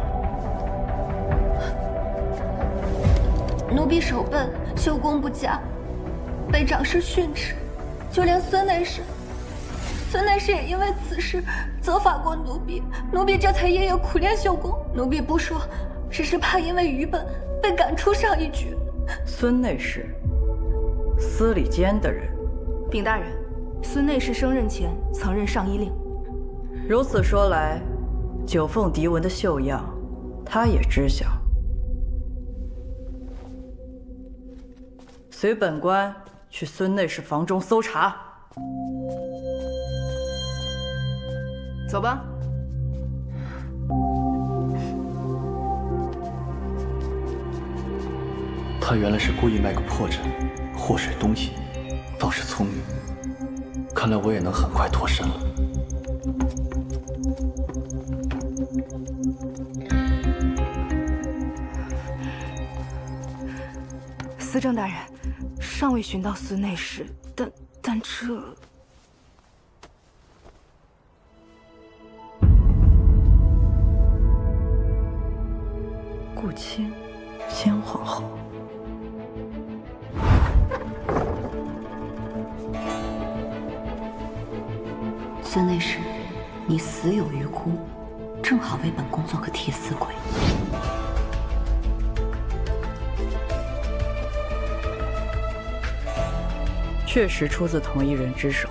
[SPEAKER 7] 奴婢手笨，修功不佳，被长师训斥，就连孙内侍也因为此事责罚过奴婢，奴婢这才夜夜苦练修功。奴婢不说，只是怕因为愚笨被赶出上一局。
[SPEAKER 13] 孙内侍，司礼监的人。
[SPEAKER 10] 禀大人，孙内侍升任前曾任上衣令。
[SPEAKER 13] 如此说来，九凤嫡文的绣样，他也知晓。随本官去孙内侍房中搜查。
[SPEAKER 10] 走吧。
[SPEAKER 12] 他原来是故意卖个破绽，祸水东引，倒是聪明。看来我也能很快脱身了。
[SPEAKER 10] 司正大人，尚未寻到孙内侍，但这……
[SPEAKER 13] 顾卿，先皇后。
[SPEAKER 5] 孙内侍，你死有余辜，正好为本宫做个替死鬼。
[SPEAKER 13] 确实出自同一人之手。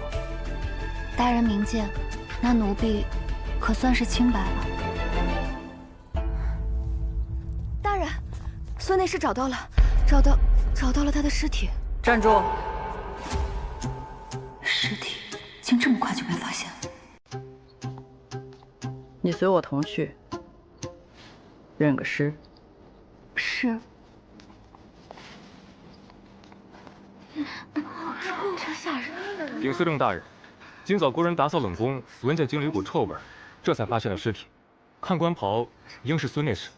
[SPEAKER 7] 大人明鉴，那奴婢可算是清白了。大人，孙内侍找到了他的尸体。
[SPEAKER 13] 站住！
[SPEAKER 5] 尸体竟这么快就被发现了。
[SPEAKER 13] 你随我同去，认个尸。
[SPEAKER 7] 是。
[SPEAKER 14] 禀司令大人，今早国人打扫冷宫，闻见经里股臭味，这才发现了尸体。看官袍，应是孙内侍。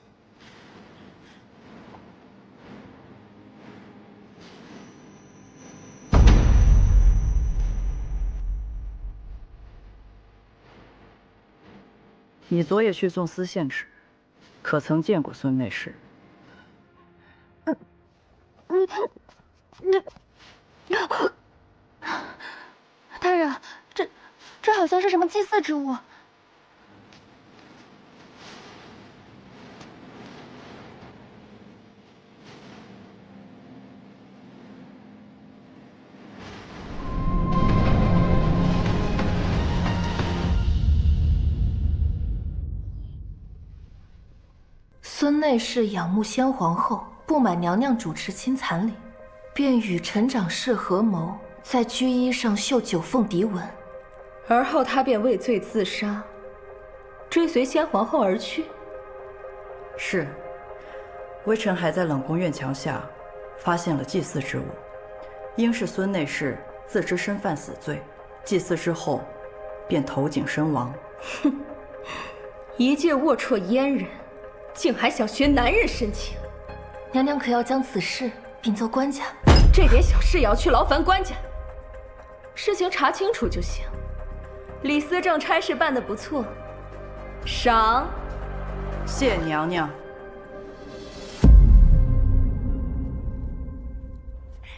[SPEAKER 13] 你昨夜去送司宪旨，可曾见过孙内侍？
[SPEAKER 7] 大人，这好像是什么祭祀之物。
[SPEAKER 15] 孙内侍仰慕先皇后，不满娘娘主持亲残礼，便与陈长侍合谋，在绢衣上绣九凤笛纹，
[SPEAKER 10] 而后他便畏罪自杀，追随先皇后而去。
[SPEAKER 13] 是，微臣还在冷宫院墙下发现了祭祀之物，应是孙内侍自知身犯死罪，祭祀之后便投井身亡。
[SPEAKER 10] 哼，一介龌龊阉人，竟还想学男人深情。
[SPEAKER 15] 娘娘可要将此事禀奏官家？
[SPEAKER 10] 这点小事也要去劳烦官家？事情查清楚就行。李司正差事办得不错，赏。
[SPEAKER 13] 谢娘娘。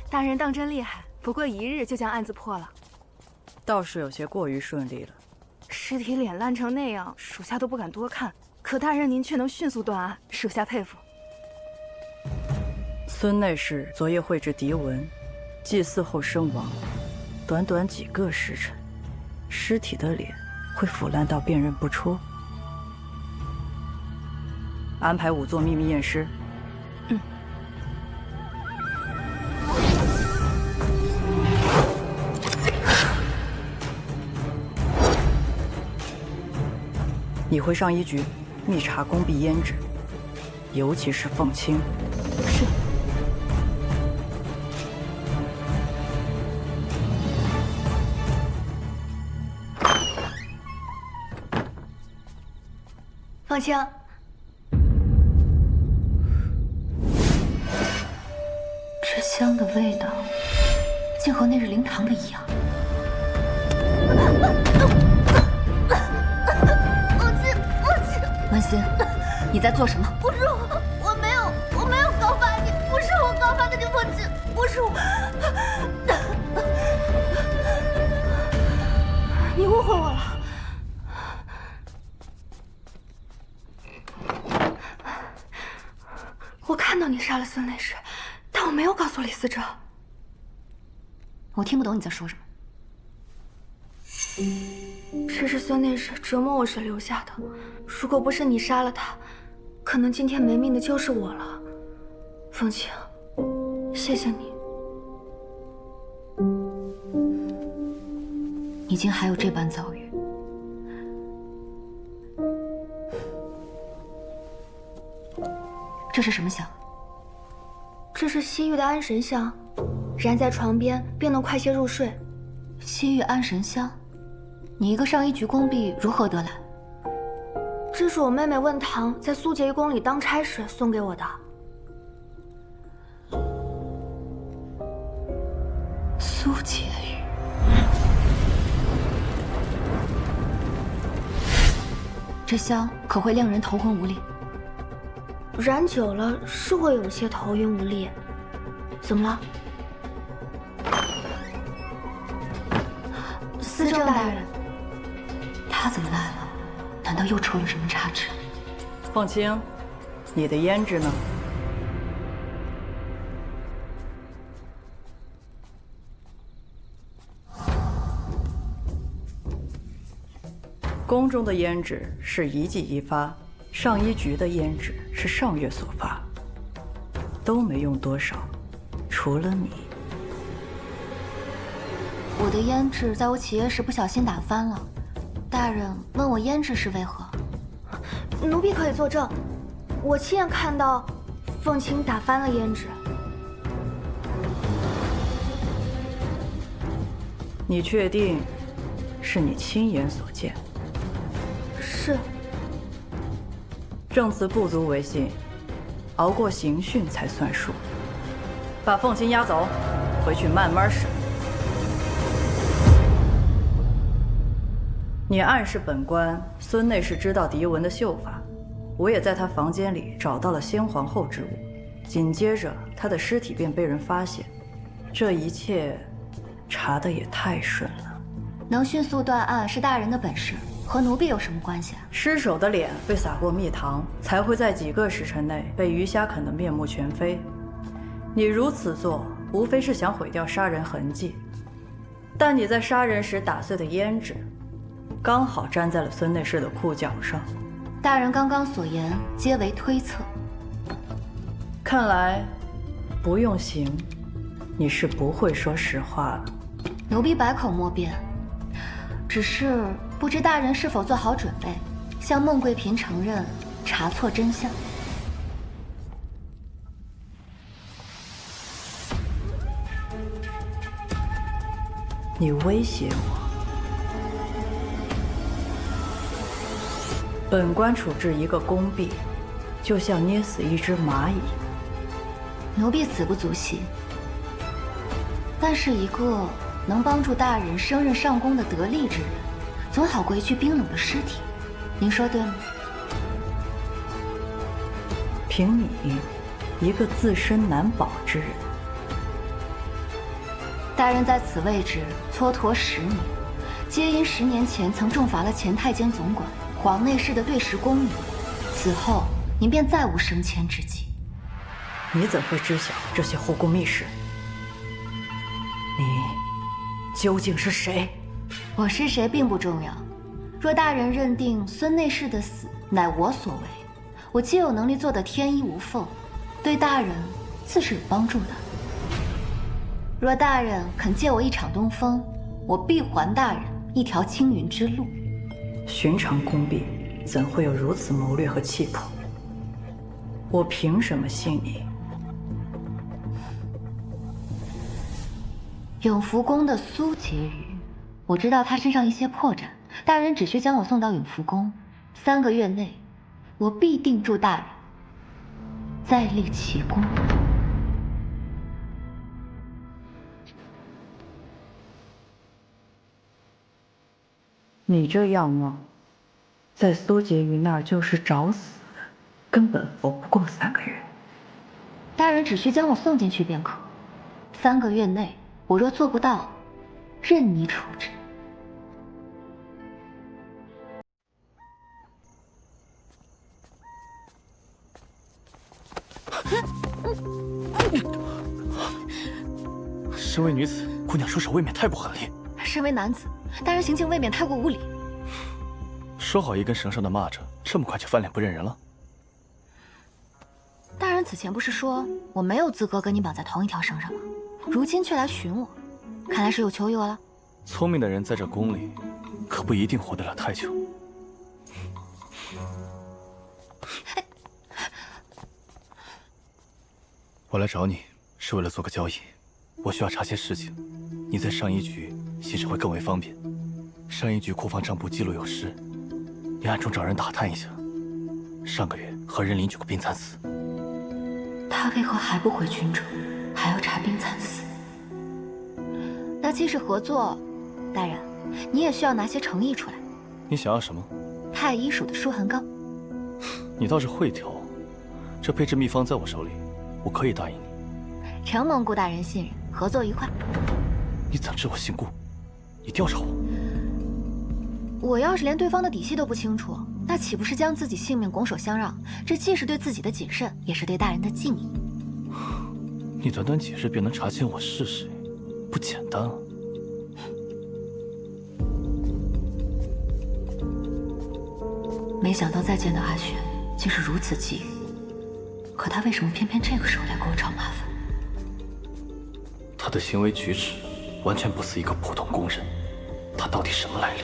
[SPEAKER 16] 大人当真厉害，不过1日就将案子破了。
[SPEAKER 13] 倒是有些过于顺利了。
[SPEAKER 16] 尸体脸烂成那样，属下都不敢多看。可大人您却能迅速断案，属下佩服。
[SPEAKER 13] 孙内侍昨夜绘制笛纹，祭祀后身亡，短短几个时辰，尸体的脸会腐烂到辨认不出。安排仵作秘密验尸。你回上衣局密查宫婢胭脂，尤其是凤青。
[SPEAKER 16] 是。
[SPEAKER 7] 凤青，
[SPEAKER 15] 这香的味道，竟和那日灵堂的一样。文心，你在做什么？
[SPEAKER 7] 不是我没有告发你，不是我告发的你，凤青，不是我。你误会我了。我看到你杀了孙内侍，但我没有告诉李司正。
[SPEAKER 15] 我听不懂你在说什么。
[SPEAKER 7] 这是孙内侍折磨我时留下的，如果不是你杀了他，可能今天没命的就是我了。凤青，谢谢你。
[SPEAKER 15] 你竟还有这般遭遇。这是什么香？
[SPEAKER 7] 这是西域的安神香，燃在床边便能快些入睡。
[SPEAKER 15] 西域安神香？你一个上衣局宫婢如何得来？
[SPEAKER 7] 这是我妹妹问堂在苏洁仪宫里当差时送给我的。
[SPEAKER 15] 苏洁仪，这香可会令人头昏无力？
[SPEAKER 7] 燃久了是会有些头晕无力。怎么了？司正大人。
[SPEAKER 15] 他怎么来了？难道又出了什么差池？
[SPEAKER 13] 凤青，你的胭脂呢？宫中的胭脂是一季一发，上衣局的胭脂是上月所发，都没用多少，除了你。
[SPEAKER 15] 我的胭脂在我起夜时不小心打翻了。大人问我胭脂是为何？
[SPEAKER 7] 奴婢可以作证，我亲眼看到凤青打翻了胭脂。
[SPEAKER 13] 你确定是你亲眼所见？
[SPEAKER 16] 是。
[SPEAKER 13] 证词不足为信，熬过刑讯才算数。把凤琴押走，回去慢慢审。你暗示本官孙内是知道狄文的秀发，我也在他房间里找到了先皇后之物，紧接着他的尸体便被人发现。这一切查得也太顺了。
[SPEAKER 7] 能迅速断案是大人的本事，和奴婢有什么关系啊？
[SPEAKER 13] 尸首的脸被撒过蜜糖，才会在几个时辰内被鱼虾啃得面目全非。你如此做，无非是想毁掉杀人痕迹，但你在杀人时打碎的胭脂，刚好粘在了孙内侍的裤脚上。
[SPEAKER 7] 大人刚刚所言皆为推测。
[SPEAKER 13] 看来，不用刑，你是不会说实话的。
[SPEAKER 7] 奴婢百口莫辩，只是不知大人是否做好准备，向孟贵嫔承认查错真相。
[SPEAKER 13] 你威胁我，本官处置一个宫婢，就像捏死一只蚂蚁。
[SPEAKER 7] 奴婢死不足惜，但是一个能帮助大人升任上宫的得力之人，总好过一具冰冷的尸体。您说对吗？
[SPEAKER 13] 凭你一个自身难保之人，
[SPEAKER 7] 大人在此位置蹉跎10年，皆因10年前曾重罚了前太监总管、皇内侍的对食宫女，此后您便再无升迁之机。
[SPEAKER 13] 你怎会知晓这些后宫秘事？你究竟是谁？
[SPEAKER 7] 我是谁并不重要，若大人认定孙内侍的死乃我所为，我既有能力做得天衣无缝，对大人自是有帮助的。若大人肯借我一场东风，我必还大人一条青云之路。
[SPEAKER 13] 寻常宫婢怎会有如此谋略和气魄？我凭什么信你？
[SPEAKER 7] 永福宫的苏婕妤，我知道她身上一些破绽，大人只需将我送到永福宫，3个月内，我必定助大人再立奇功。
[SPEAKER 13] 你这样貌，在苏婕妤那儿就是找死，根本活不过3个月。
[SPEAKER 7] 大人只需将我送进去便可，3个月内，我若做不到，任你处置。
[SPEAKER 12] 身为女子，姑娘出手未免太不狠厉。
[SPEAKER 7] 身为男子，大人行径未免太过无礼。
[SPEAKER 12] 说好一根绳上的蚂蚱，这么快就翻脸不认人了？
[SPEAKER 7] 大人此前不是说我没有资格跟你绑在同一条绳上吗？如今却来寻我，看来是有求于我了。
[SPEAKER 12] 聪明的人在这宫里，可不一定活得了太久。我来找你是为了做个交易，我需要查些事情，你在上衣局行事会更为方便。上衣局库房账簿记录有失，你暗中找人打探一下。上个月和人领取过冰蚕丝，
[SPEAKER 7] 他为何还不回军中，还要查冰蚕丝？那既是合作，大人，你也需要拿些诚意出来。
[SPEAKER 12] 你想要什么？
[SPEAKER 7] 太医署的舒痕膏。
[SPEAKER 12] 你倒是会挑，这配制秘方在我手里，我可以答应你。
[SPEAKER 7] 承蒙顾大人信任，合作愉快。
[SPEAKER 12] 你怎知我姓顾？你调查我？
[SPEAKER 7] 我要是连对方的底细都不清楚，那岂不是将自己性命拱手相让？这既是对自己的谨慎，也是对大人的敬意。
[SPEAKER 12] 你短短几日便能查清我是谁，不简单啊！
[SPEAKER 7] 没想到再见到阿玄，竟是如此机遇。可他为什么偏偏这个时候来给我找麻烦？
[SPEAKER 12] 他的行为举止完全不似一个普通宫人，他到底什么来历？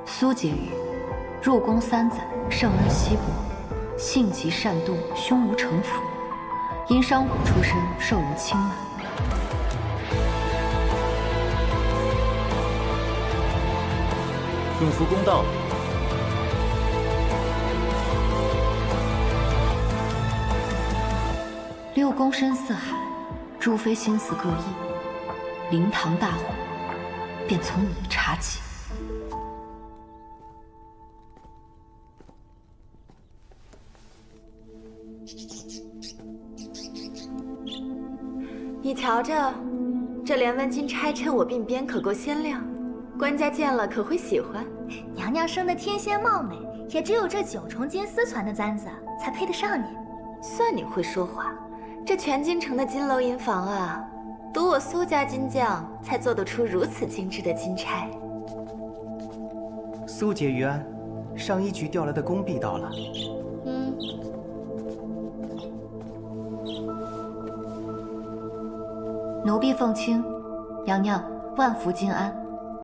[SPEAKER 7] 苏婕妤，入宫3载，圣恩稀薄，
[SPEAKER 5] 性极善妒，胸无城府，因商贾出身，受人青睐。
[SPEAKER 17] 永福公道。
[SPEAKER 5] 六宫深似海，诸妃心思各异，灵堂大火便从你查起。
[SPEAKER 18] 你瞧着，这连纹金钗衬我鬓边可够鲜亮，官家见了可会喜欢？
[SPEAKER 7] 娘娘生的天仙貌美，也只有这9重金丝攒的簪子才配得上你。
[SPEAKER 18] 算你会说话。这全京城的金楼银房啊，独我苏家金匠才做得出如此精致的金钗。
[SPEAKER 19] 苏姐于安，上衣局调来的宫婢到了。
[SPEAKER 5] 奴婢凤青，娘娘万福金安。